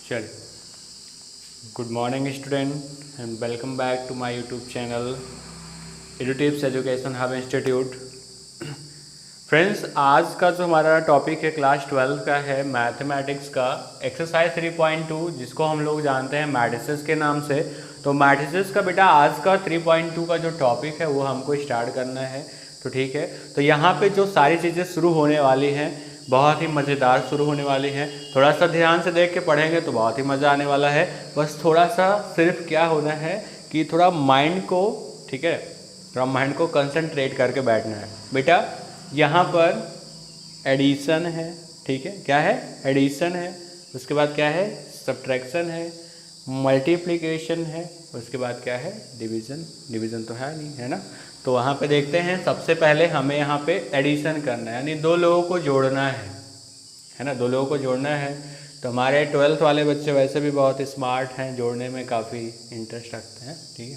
चलिए, good morning student and welcome back to my YouTube channel Edutips education hub institute. Friends, आज का जो हमारा टॉपिक है क्लास 12 का है मैथमेटिक्स का एक्सरसाइज 3.2, जिसको हम लोग जानते हैं मैट्रिसेस के नाम से। तो मैट्रिसेस का बेटा आज का 3.2 का जो टॉपिक है वो हमको स्टार्ट करना है। तो ठीक है, तो यहाँ पे जो सारी चीज़ें शुरू होने वाली हैं बहुत ही मज़ेदार शुरू होने वाली हैं। थोड़ा सा ध्यान से देख के पढ़ेंगे तो बहुत ही मज़ा आने वाला है। बस थोड़ा सा सिर्फ क्या होना है कि थोड़ा माइंड को, ठीक है, थोड़ा माइंड को कंसंट्रेट करके बैठना है। बेटा यहाँ पर एडिशन है, ठीक है, क्या है, एडिशन है, उसके बाद क्या है, सब्ट्रैक्शन है, मल्टीप्लिकेशन है, उसके बाद क्या है, डिवीज़न। डिवीज़न तो है नहीं, है ना। तो वहाँ पे देखते हैं, सबसे पहले हमें यहाँ पे एडिशन करना है, यानी दो लोगों को जोड़ना है ना, दो लोगों को जोड़ना है। तो हमारे 12th वाले बच्चे वैसे भी बहुत स्मार्ट हैं, जोड़ने में काफ़ी इंटरेस्ट रखते हैं, ठीक है।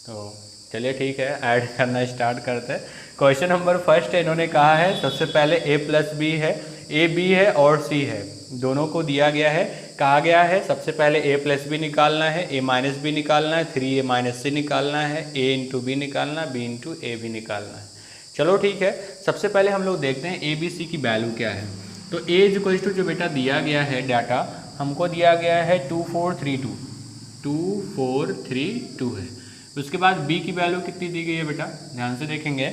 तो चलिए ठीक है, ऐड करना स्टार्ट करते हैं। क्वेश्चन नंबर फर्स्ट है, इन्होंने कहा है सबसे पहले a प्लस बी है, ए बी है और सी है, दोनों को दिया गया है। कहा गया है सबसे पहले a प्लस बी निकालना है, a माइनस बी निकालना है, 3a माइनस सी निकालना है, a इंटू बी निकालना है, b इंटू ए भी निकालना है। चलो ठीक है, सबसे पहले हम लोग देखते हैं a b c की वैल्यू क्या है। तो a इक्वल टू जो बेटा दिया गया है डाटा, हमको दिया गया है 2432 है। उसके बाद b की वैल्यू कितनी दी गई है बेटा, ध्यान से देखेंगे,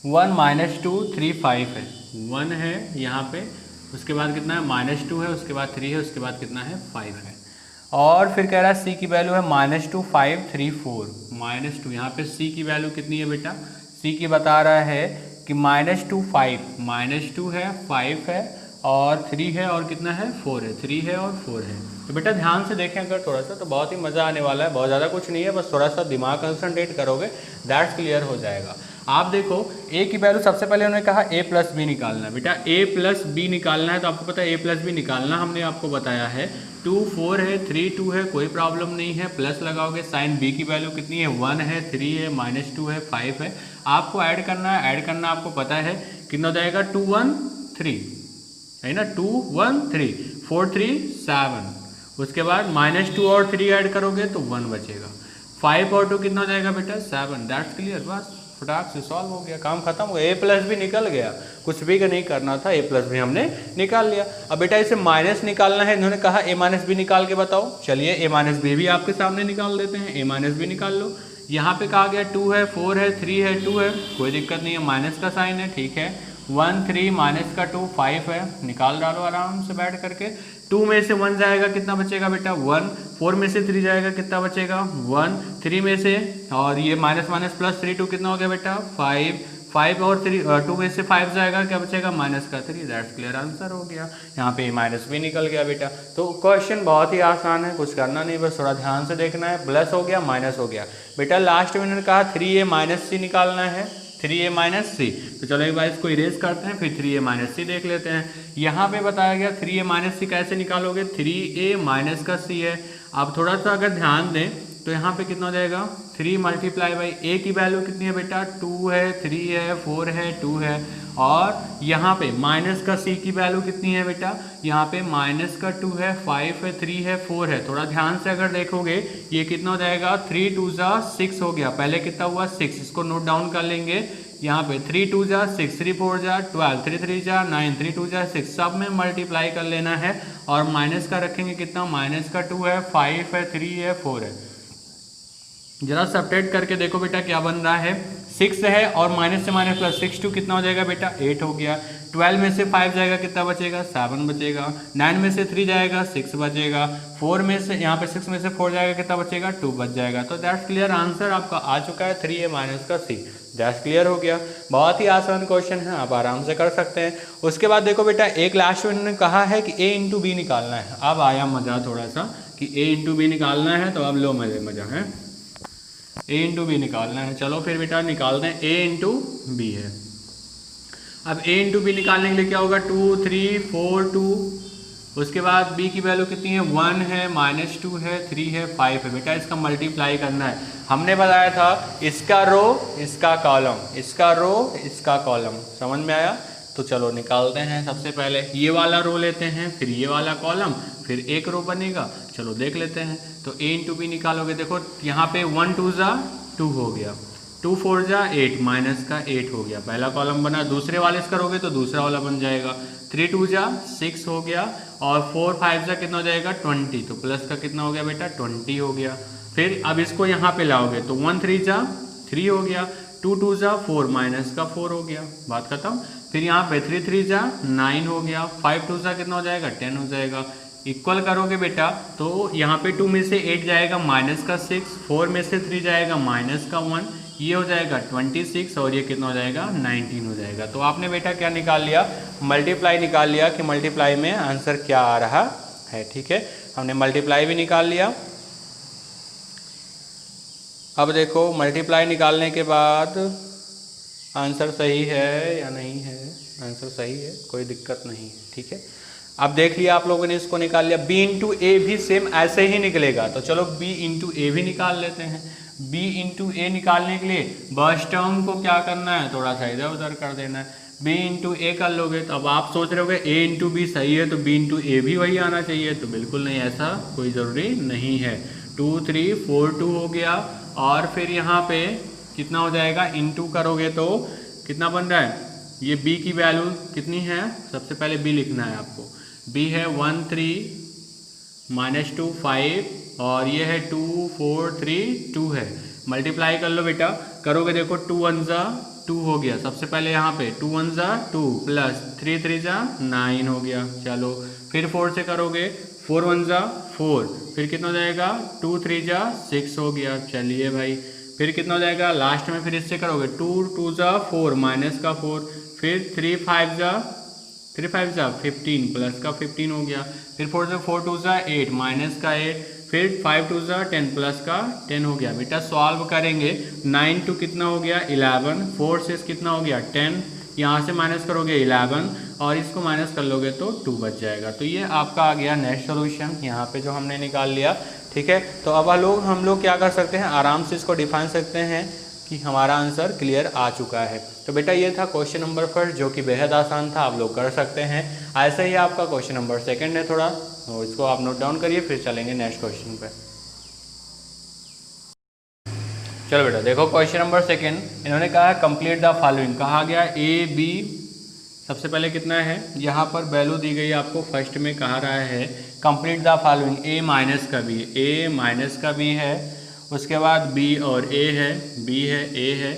1 माइनस 2 3 5 है, 1 है यहाँ पे, उसके बाद कितना है, -2 है, उसके बाद 3 है, उसके बाद कितना है, 5 है। और फिर कह रहा है सी की वैल्यू है -2 5 3 4, -2 यहाँ पे सी की वैल्यू कितनी है बेटा, सी की बता रहा है कि -2 5, -2 है, 5 है और 3 है और कितना है, 4 है, 3 है और 4 है। तो बेटा ध्यान से देखें अगर थोड़ा सा, तो बहुत ही मज़ा आने वाला है। बहुत ज़्यादा कुछ नहीं है, बस थोड़ा सा दिमाग कंसंट्रेट करोगे, दैट्स क्लियर हो जाएगा। आप देखो a की वैल्यू सबसे पहले उन्होंने कहा a प्लस बी निकालना है। बेटा a प्लस बी निकालना है, तो आपको पता है a प्लस बी निकालना हमने आपको बताया है। 2 4 है, 3 2 है, कोई प्रॉब्लम नहीं है, प्लस लगाओगे। साइन b की वैल्यू कितनी है, 1 है, 3 है, -2 है, 5 है। आपको ऐड करना है, ऐड करना आपको पता है कितना हो जाएगा, 2 1 3 है ना, 2 1 3 4 3 7। उसके बाद -2 और 3 ऐड करोगे तो 1 बचेगा। 5 और 2 कितना हो जाएगा बेटा, 7। दैट्स क्लियर, बस फटाक से सॉल्व हो गया, काम खत्म हो गया। a प्लस भी निकल गया, कुछ भी नहीं करना था, a प्लस भी हमने निकाल लिया। अब बेटा इसे माइनस निकालना है, इन्होंने कहा a माइनस बी निकाल के बताओ। चलिए a माइनस बी भी आपके सामने निकाल देते हैं, a माइनस बी निकाल लो। यहाँ पे कहा गया 2 है, 4 है, 3 है, 2 है, कोई दिक्कत नहीं है, माइनस का साइन है, ठीक है। 1 3 माइनस का 2 5 है, निकाल डालो आराम से बैठ करके। 2 में से 1 जाएगा, कितना बचेगा बेटा, 1। 4 में से 3 जाएगा, कितना बचेगा, 1। 3 में से, और ये माइनस माइनस प्लस 3 2 कितना हो गया बेटा, 5। 5 और 3 2 में से 5 जाएगा, क्या बचेगा, माइनस का 3। दैट्स क्लियर, आंसर हो गया। यहाँ पे माइनस भी निकल गया बेटा। तो क्वेश्चन बहुत ही आसान है, कुछ करना नहीं, बस थोड़ा ध्यान से देखना है। प्लस हो गया, माइनस हो गया बेटा। लास्ट में इन्होंने कहा 3a माइनस सी निकालना है, 3a माइनस सी। तो चलो एक बार इसको इरेज करते हैं, फिर 3a माइनस सी देख लेते हैं। यहाँ पे बताया गया 3a माइनस सी कैसे निकालोगे, 3a माइनस का c है। आप थोड़ा सा अगर ध्यान दें तो यहाँ पे कितना हो जाएगा, 3 मल्टीप्लाई बाई a की वैल्यू कितनी है बेटा, 2 है, 3 है, 4 है, 2 है। और यहाँ पे माइनस का c की वैल्यू कितनी है बेटा, यहाँ पे माइनस का 2 है, 5 है, 3 है, 4 है। थोड़ा ध्यान से अगर देखोगे ये कितना हो जाएगा, 3 2 6 हो गया। पहले कितना हुआ, 6, इसको नोट डाउन कर लेंगे। यहाँ पे 3 2 6, 3 4 12, 3 3 9, 3 2 6, सब में मल्टीप्लाई कर लेना है। और माइनस का रखेंगे कितना, माइनस का 2 है, 5 है, 3 है, 4 है। जरा सब्ट्रैक्ट करके देखो बेटा क्या बन रहा है, 6 है और माइनस से माइनस प्लस 6 2 कितना हो जाएगा बेटा, 8 हो गया। 12 में से 5 जाएगा, कितना बचेगा, 7 बचेगा। 9 में से 3 जाएगा, 6 बचेगा। 4 में से, यहाँ पे 6 में से 4 जाएगा, कितना बचेगा, 2 बच जाएगा। तो दैट्स क्लियर, आंसर आपका आ चुका है 3a माइनस का c। दैट्स क्लियर हो गया। बहुत ही आसान क्वेश्चन है, आप आराम से कर सकते हैं। उसके बाद देखो बेटा, एक लास्ट में इन्होंने कहा है कि a इंटू बी निकालना है। अब आया मजा थोड़ा सा कि a इंटू बी निकालना है, तो अब लो मजा है, a इंटू बी निकालना है। चलो फिर बेटा निकालते हैं, a इंटू बी है। अब a इंटू बी निकालने के लिए क्या होगा, 2 3 4 2। उसके बाद b की वैल्यू कितनी है, 1 है, -2 है, 3 है, 5 है। बेटा इसका मल्टीप्लाई करना है। हमने बताया था इसका रो इसका कॉलम, इसका रो इसका कॉलम, समझ में आया। तो चलो निकालते हैं। सबसे पहले ये वाला रो लेते हैं, फिर ये वाला कॉलम, फिर एक रो बनेगा। चलो देख लेते हैं। तो a इंटू बी निकालोगे, देखो यहाँ पे 1 2 जा 2 हो गया, 2 4 जा 8 माइनस का 8 हो गया, पहला कॉलम बना। दूसरे वाले से करोगे तो दूसरा वाला बन जाएगा, 3 2 जा 6 हो गया, और 4 5 जा कितना हो जाएगा 20, तो प्लस का कितना हो गया बेटा 20 हो गया। फिर अब इसको यहाँ पे लाओगे तो 1 3 जा 3 हो गया, 2 2 जा 4 माइनस का 4 हो गया, बात खत्म। फिर यहाँ पे 3 3 जा 9 हो गया, 5 2 जा कितना हो जाएगा 10 हो जाएगा। इक्वल करोगे बेटा तो यहाँ पे 2 में से 8 जाएगा माइनस का 6, 4 में से 3 जाएगा माइनस का 1, ये हो जाएगा 26, और ये कितना हो जाएगा 19 हो जाएगा। तो आपने बेटा क्या निकाल लिया, मल्टीप्लाई निकाल लिया कि मल्टीप्लाई में आंसर क्या आ रहा है। ठीक है, हमने मल्टीप्लाई भी निकाल लिया। अब देखो मल्टीप्लाई निकालने के बाद आंसर सही है या नहीं है, आंसर सही है, कोई दिक्कत नहीं है। ठीक है, अब देख लिया आप लोगों ने, इसको निकाल लिया। b इंटू ए भी सेम ऐसे ही निकलेगा, तो चलो b इंटू ए भी निकाल लेते हैं। b इंटू ए निकालने के लिए बस टर्म को क्या करना है, थोड़ा सा इधर उधर कर देना है। b इंटू ए कर लोगे तो अब आप सोच रहे होगे a इंटू बी सही है तो b इंटू ए भी वही आना चाहिए, तो बिल्कुल नहीं, ऐसा कोई ज़रूरी नहीं है। 2 3 4 2 हो गया, और फिर यहाँ पे कितना हो जाएगा, इंटू करोगे तो कितना बन रहा है, ये b की वैल्यू कितनी है, सबसे पहले b लिखना है आपको। b है 1 3 माइनस 2 5, और ये है 2 4 3 2 है। मल्टीप्लाई कर लो बेटा, करोगे देखो 2 1 जा 2 हो गया, सबसे पहले यहाँ पे 2 1 जा 2 प्लस 3 3 जा 9 हो गया। चलो फिर 4 से करोगे, 4 1 जा 4, फिर कितना हो जाएगा 2 3 जा 6 हो गया। चलिए भाई, फिर कितना हो जाएगा लास्ट में, फिर इससे करोगे 2 2 जा 4 माइनस का 4, फिर 3 5 जा 15 प्लस का 15 हो गया, फिर 4 से 4 2 जा 8 माइनस का 8, फिर 5 2 जा 10 प्लस का 10 हो गया। बेटा सॉल्व करेंगे, 9 2 कितना हो गया 11, 4 से कितना हो गया 10, यहाँ से माइनस करोगे 11, और इसको माइनस कर लोगे तो 2 बच जाएगा। तो ये आपका आ गया नेक्स्ट सोल्यूशन, यहाँ पे जो हमने निकाल लिया। ठीक है, तो अब हम लोग क्या कर सकते हैं, आराम से इसको डिफाइन सकते हैं कि हमारा आंसर क्लियर आ चुका है। तो बेटा ये था क्वेश्चन नंबर फर्स्ट, जो कि बेहद आसान था, आप लोग कर सकते हैं। ऐसे ही आपका क्वेश्चन नंबर सेकंड है थोड़ा, तो इसको आप नोट डाउन करिए, फिर चलेंगे नेक्स्ट क्वेश्चन पे। चलो बेटा देखो क्वेश्चन नंबर सेकंड, इन्होंने कहा है कंप्लीट द फॉलोइंग, कहा गया ए बी, सबसे पहले कितना है, यहाँ पर वैल्यू दी गई आपको, फर्स्ट में कहा रहा है complete the following, a minus का बी, a माइनस का बी है, उसके बाद b और a है, b है a है,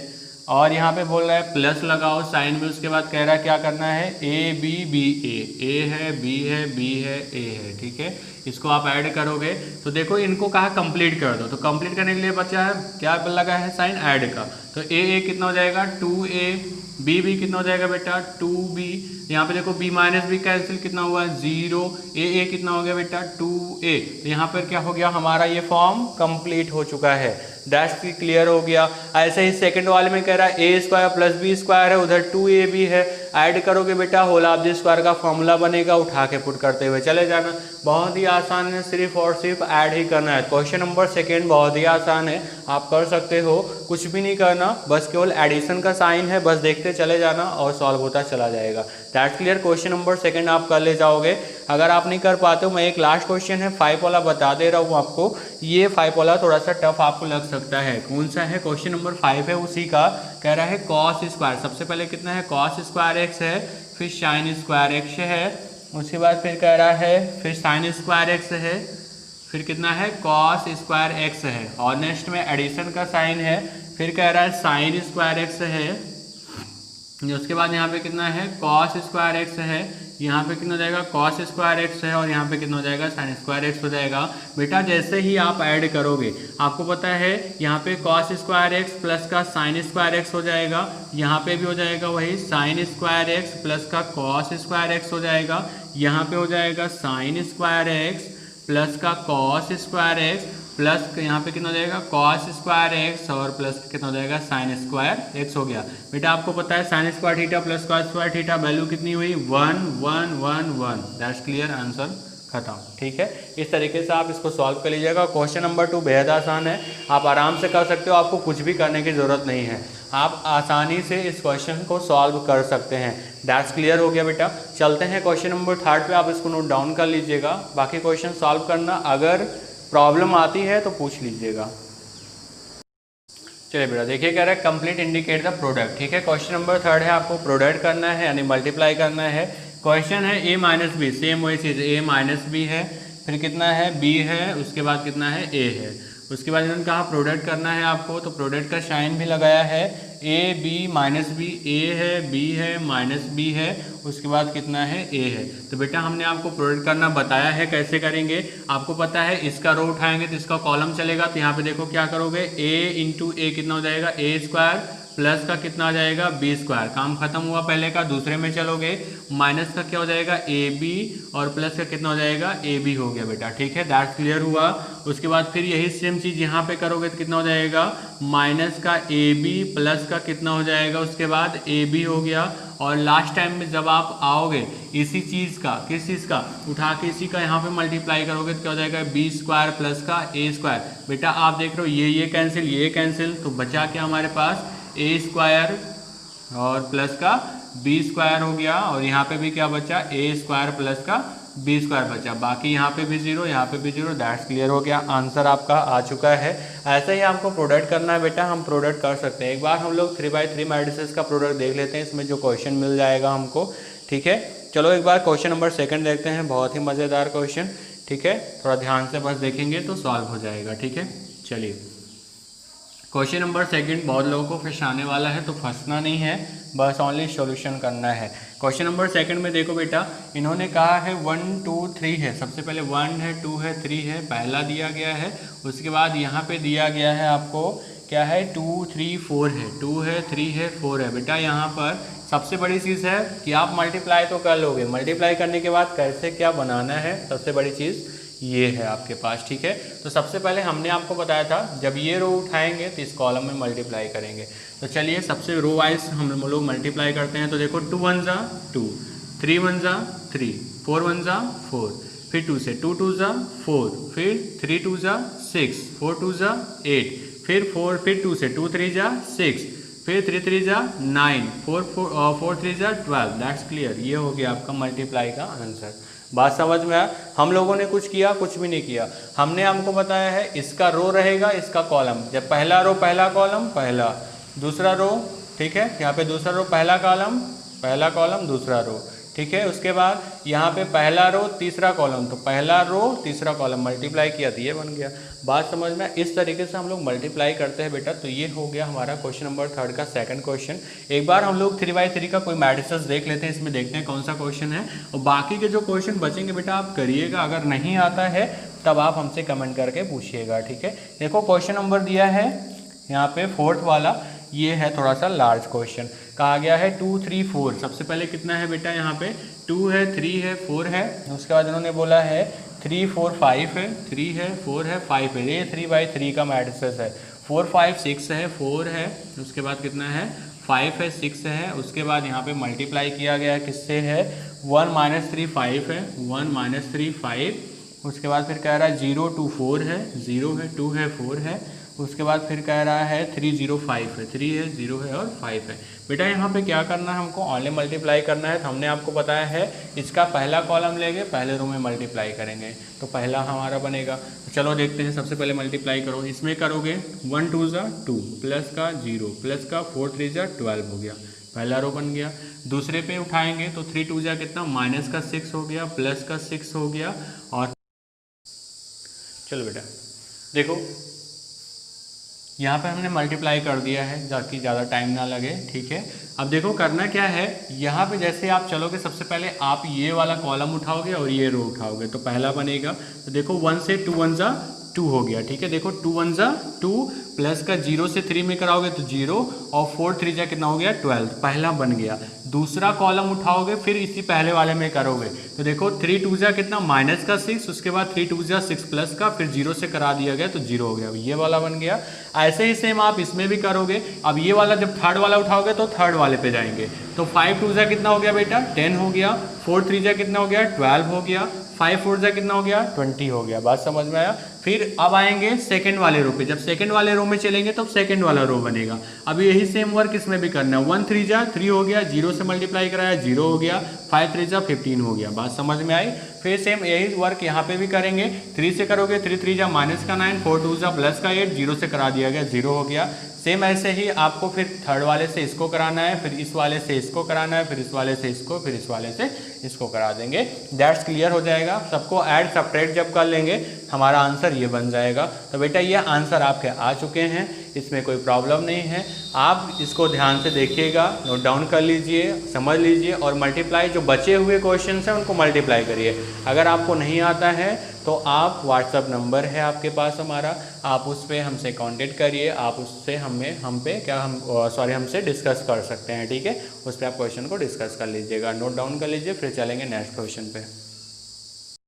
और यहाँ पे बोल रहा है प्लस लगाओ साइन में, उसके बाद कह रहा है क्या करना है, a b b a है b है b है a है। ठीक है, इसको आप ऐड करोगे तो देखो इनको कहा कंप्लीट कर दो, तो कंप्लीट करने के लिए बचा है क्या लगा है साइन ऐड का, तो a कितना हो जाएगा 2a, b कितना हो जाएगा बेटा 2b, यहाँ पे देखो b माइनस बी कैंसिल, कितना हुआ 0, a कितना हो गया बेटा 2a, तो यहाँ पर क्या हो गया हमारा ये फॉर्म कंप्लीट हो चुका है, डैश भी क्लियर हो गया। ऐसे ही सेकंड वाले में कह रहा है a square plus B square है, उधर 2ab है, ऐड करोगे बेटा होल ऑफ द स्क्वायर का फॉर्मूला बनेगा, उठा के पुट करते हुए चले जाना, बहुत ही आसान है, सिर्फ और सिर्फ ऐड ही करना है। क्वेश्चन नंबर सेकंड बहुत ही आसान है, आप कर सकते हो, कुछ भी नहीं करना, बस केवल एडिशन का साइन है, बस देखते चले जाना और सॉल्व होता चला जाएगा। That's clear, question number second आप कर ले जाओगे। अगर आप नहीं कर पाते हो, मैं एक लास्ट क्वेश्चन है 5 वाला बता दे रहा हूँ आपको, ये 5 वाला थोड़ा सा टफ आपको लग सकता है। कौन सा है, क्वेश्चन नंबर 5 है, उसी का कह रहा है कॉस स्क्वायर, सबसे पहले कितना है कॉस स्क्वायर एक्स है, फिर साइन स्क्वायर एक्स है, उसके बाद फिर कह रहा है फिर साइन स्क्वायर एक्स है, फिर कितना है कॉस स्क्वायर एक्स है, और नेक्स्ट में एडिशन का साइन है, फिर कह रहा है साइन स्क्वायर एक्स है, उसके बाद यहाँ पे कितना है कॉस स्क्वायर एक्स है, यहाँ पे कितना हो जाएगा कॉस स्क्वायर एक्स है, और यहाँ पे कितना हो जाएगा साइन स्क्वायर एक्स हो जाएगा। बेटा जैसे ही आप ऐड करोगे, आपको पता है यहाँ पे कॉस स्क्वायर एक्स प्लस का साइन स्क्वायर एक्स हो जाएगा, यहाँ पे भी हो जाएगा वही साइन स्क्वायर एक्स प्लस का कॉस स्क्वायर एक्स हो जाएगा, यहाँ पे हो जाएगा साइन स्क्वायर एक्स प्लस का कॉस स्क्वायर एक्स, प्लस यहाँ पे कितना हो जाएगा कॉस स्क्वायर एक्स, और प्लस कितना हो जाएगा साइन स्क्वायर एक्स हो गया। बेटा आपको पता है sine square theta plus cos square theta value कितनी हुई 1 1 1 1, दैट्स क्लियर, आंसर खत्म। ठीक है, इस तरीके से आप इसको सॉल्व कर लीजिएगा। क्वेश्चन नंबर 2 बेहद आसान है, आप आराम से कर सकते हो, आपको कुछ भी करने की ज़रूरत नहीं है, आप आसानी से इस क्वेश्चन को सॉल्व कर सकते हैं। दैट्स क्लियर हो गया बेटा। चलते हैं क्वेश्चन नंबर 3 पे, आप इसको नोट डाउन कर लीजिएगा, बाकी क्वेश्चन सॉल्व करना, अगर प्रॉब्लम आती है तो पूछ लीजिएगा। चलिए बेटा देखिए, कह रहा है कंप्लीट इंडिकेट द प्रोडक्ट। ठीक है, क्वेश्चन नंबर 3 है, आपको प्रोडक्ट करना है यानी मल्टीप्लाई करना है। क्वेश्चन है a माइनस बी, सेम वही चीज़, a माइनस बी है, फिर कितना है b है, उसके बाद कितना है a है, उसके बाद इन्होंने कहा प्रोडक्ट करना है आपको, तो प्रोडक्ट का साइन भी लगाया है, a b minus B, a है b है माइनस b है, उसके बाद कितना है a है। तो बेटा हमने आपको प्रोडक्ट करना बताया है, कैसे करेंगे आपको पता है, इसका रो उठाएंगे तो इसका कॉलम चलेगा, तो यहाँ पे देखो क्या करोगे, a इंटू ए कितना हो जाएगा, a स्क्वायर प्लस का कितना आ जाएगा बी स्क्वायर, काम खत्म हुआ पहले का। दूसरे में चलोगे, माइनस का क्या हो जाएगा ए बी और प्लस का कितना हो जाएगा ए बी हो गया बेटा। ठीक है, दैट्स क्लियर हुआ। उसके बाद फिर यही सेम चीज़ यहाँ पे करोगे तो कितना हो जाएगा, माइनस का ए बी प्लस का कितना हो जाएगा, उसके बाद ए बी हो गया। और लास्ट टाइम में जब आप आओगे इसी चीज़ का, किस चीज़ का उठा के इसी का यहाँ पे मल्टीप्लाई करोगे तो क्या हो जाएगा, बी स्क्वायर प्लस का ए स्क्वायर। बेटा आप देख रहे हो ये कैंसिल, ये कैंसिल, तो बचा क्या हमारे पास, ए स्क्वायर और प्लस का बी स्क्वायर हो गया, और यहाँ पे भी क्या बचा, ए स्क्वायर प्लस का बी स्क्वायर बचा, बाकी यहाँ पे भी जीरो, यहाँ पे भी जीरो। दैट्स क्लियर हो गया, आंसर आपका आ चुका है। ऐसे ही आपको प्रोडक्ट करना है बेटा, हम प्रोडक्ट कर सकते हैं। एक बार हम लोग 3x3 मैट्रिसेस का प्रोडक्ट देख लेते हैं, इसमें जो क्वेश्चन मिल जाएगा हमको। ठीक है, चलो एक बार क्वेश्चन नंबर 2 देखते हैं, बहुत ही मज़ेदार क्वेश्चन। ठीक है, थोड़ा ध्यान से बस देखेंगे तो सॉल्व हो जाएगा। ठीक है, चलिए क्वेश्चन नंबर 2 बहुत लोगों को फंसाने वाला है, तो फंसना नहीं है, बस ओनली सॉल्यूशन करना है। क्वेश्चन नंबर 2 में देखो बेटा, इन्होंने कहा है 1 2 3 है, सबसे पहले 1 है 2 है 3 है, पहला दिया गया है। उसके बाद यहाँ पे दिया गया है आपको क्या है, 2 3 4 है, 2 है 3 है 4 है। बेटा यहाँ पर सबसे बड़ी चीज़ है कि आप मल्टीप्लाई तो कर लोगे, मल्टीप्लाई करने के बाद कैसे क्या बनाना है, सबसे बड़ी चीज़ ये है आपके पास। ठीक है, तो सबसे पहले हमने आपको बताया था जब ये रो उठाएंगे तो इस कॉलम में मल्टीप्लाई करेंगे। तो चलिए सबसे रो वाइज हम लोग मल्टीप्लाई करते हैं। तो देखो 2 1 जा 2, 3 1 जा 3, 4 1 जा 4, फिर 2 से 2 2 जा 4, फिर 3 2 जा 6, 4 2 जा 8, फिर 4, फिर 2 से 2 3 जा 6, फिर 3 3 जा 9, 4 3 जा 12। दैट्स क्लियर, ये हो गया आपका मल्टीप्लाई का आंसर। बात समझ में आया? हम लोगों ने कुछ किया, कुछ भी नहीं किया, हमने हमको बताया है इसका रो रहेगा, इसका कॉलम, जब पहला रो पहला कॉलम पहला, दूसरा रो, ठीक है, यहाँ पे दूसरा रो पहला कॉलम दूसरा रो, ठीक है। उसके बाद यहाँ पे पहला रो तीसरा कॉलम, तो पहला रो तीसरा कॉलम मल्टीप्लाई किया तो ये बन गया। बात समझ में? इस तरीके से हम लोग मल्टीप्लाई करते हैं बेटा। तो ये हो गया हमारा क्वेश्चन नंबर 3 का सेकंड क्वेश्चन। एक बार हम लोग 3x3 का कोई मैट्रिसेस देख लेते हैं, इसमें देखते हैं कौन सा क्वेश्चन है, और बाकी के जो क्वेश्चन बचेंगे बेटा आप करिएगा, अगर नहीं आता है तब आप हमसे कमेंट करके पूछिएगा, ठीक है। देखो क्वेश्चन नंबर दिया है यहाँ पे 4th वाला, ये है थोड़ा सा लार्ज क्वेश्चन। कहा गया है 2 3 4। सबसे पहले कितना है बेटा, यहाँ पे 2 है 3 है 4 है, उसके बाद इन्होंने बोला है 3 4 5 है, 3 है 4 है 5 है, ये 3x3 का मैट्रिसेस है। 4 5 6 है, 4 है, उसके बाद कितना है 5 है 6 है, उसके बाद यहाँ पे मल्टीप्लाई किया गया किससे है 1 3 5 है, 1 3 5, उसके बाद फिर कह रहा है 0 2 4 है, 0 है 2 है 4 है, उसके बाद फिर कह रहा है 3 0 5 है, 3 है 0 है और 5 है। बेटा यहाँ पे क्या करना है, हमको ऑनली मल्टीप्लाई करना है। तो हमने आपको बताया है इसका पहला कॉलम लेंगे, पहले रो में मल्टीप्लाई करेंगे, तो पहला हमारा बनेगा। तो चलो देखते हैं, सबसे पहले मल्टीप्लाई करो, इसमें करोगे 1 2 जा 2 प्लस का 0 प्लस का 4 3 जा 12 हो गया, पहला रो बन गया। दूसरे पे उठाएंगे तो 3 2 जा कितना माइनस का 6 हो गया, प्लस का 6 हो गया। और चलो बेटा देखो यहाँ पे हमने मल्टीप्लाई कर दिया है ताकि ज़्यादा टाइम ना लगे, ठीक है। अब देखो करना क्या है, यहाँ पे जैसे आप चलोगे सबसे पहले आप ये वाला कॉलम उठाओगे और ये रो उठाओगे, तो पहला बनेगा। तो देखो 1 से 2 1 जा 2 हो गया, ठीक है। देखो 2 1 जा 2 प्लस का 0 से 3 में कराओगे तो 0 और 4 3 जा कितना हो गया 12, पहला बन गया। दूसरा कॉलम उठाओगे फिर इसी पहले वाले में करोगे, तो देखो 3 2 जा कितना माइनस का 6, उसके बाद 3 2 जा 6 प्लस का, फिर 0 से करा दिया गया तो 0 हो गया, ये वाला बन गया। ऐसे ही सेम आप इसमें भी करोगे। अब ये वाला जब थर्ड वाला उठाओगे तो थर्ड वाले पे जाएंगे, तो 5 2 जा कितना हो गया बेटा 10 हो गया, 4 3 जा कितना हो गया 12 हो गया, 5 4 जा कितना हो गया 20 हो गया। बात समझ में आया। फिर अब आएंगे सेकंड वाले रो पे, जब सेकंड वाले रो में चलेंगे तब सेकंड वाला रो बनेगा। अब यही सेम वर्क इसमें भी करना है। 1 3 जा 3 हो गया, 0 से मल्टीप्लाई कराया 0 हो गया, 5 3 जा 15 हो गया। बात समझ में आई। फिर सेम यही वर्क यहाँ पे भी करेंगे। 3 से करोगे 3 3 जा माइनस का 9, 4 2 जा प्लस का 8, 0 से करा दिया गया 0 हो गया। सेम ऐसे ही आपको फिर थर्ड वाले से इसको कराना है, फिर इस वाले से इसको कराना है, फिर इस वाले से इसको, फिर इस वाले से इसको करा देंगे। दैट्स क्लियर हो जाएगा। सबको ऐड सब्ट्रैक्ट जब कर लेंगे हमारा आंसर ये बन जाएगा। तो बेटा ये आंसर आपके आ चुके हैं, इसमें कोई प्रॉब्लम नहीं है। आप इसको ध्यान से देखिएगा, नोट डाउन कर लीजिए, समझ लीजिए और मल्टीप्लाई जो बचे हुए क्वेश्चन हैं उनको मल्टीप्लाई करिए। अगर आपको नहीं आता है तो आप व्हाट्सअप नंबर है आपके पास हमारा, आप उस पर हमसे कांटेक्ट करिए, आप उससे हमसे डिस्कस कर सकते हैं। ठीक है, उस पर आप क्वेश्चन को डिस्कस कर लीजिएगा। नोट डाउन कर लीजिए, फिर चलेंगे नेक्स्ट क्वेश्चन पे।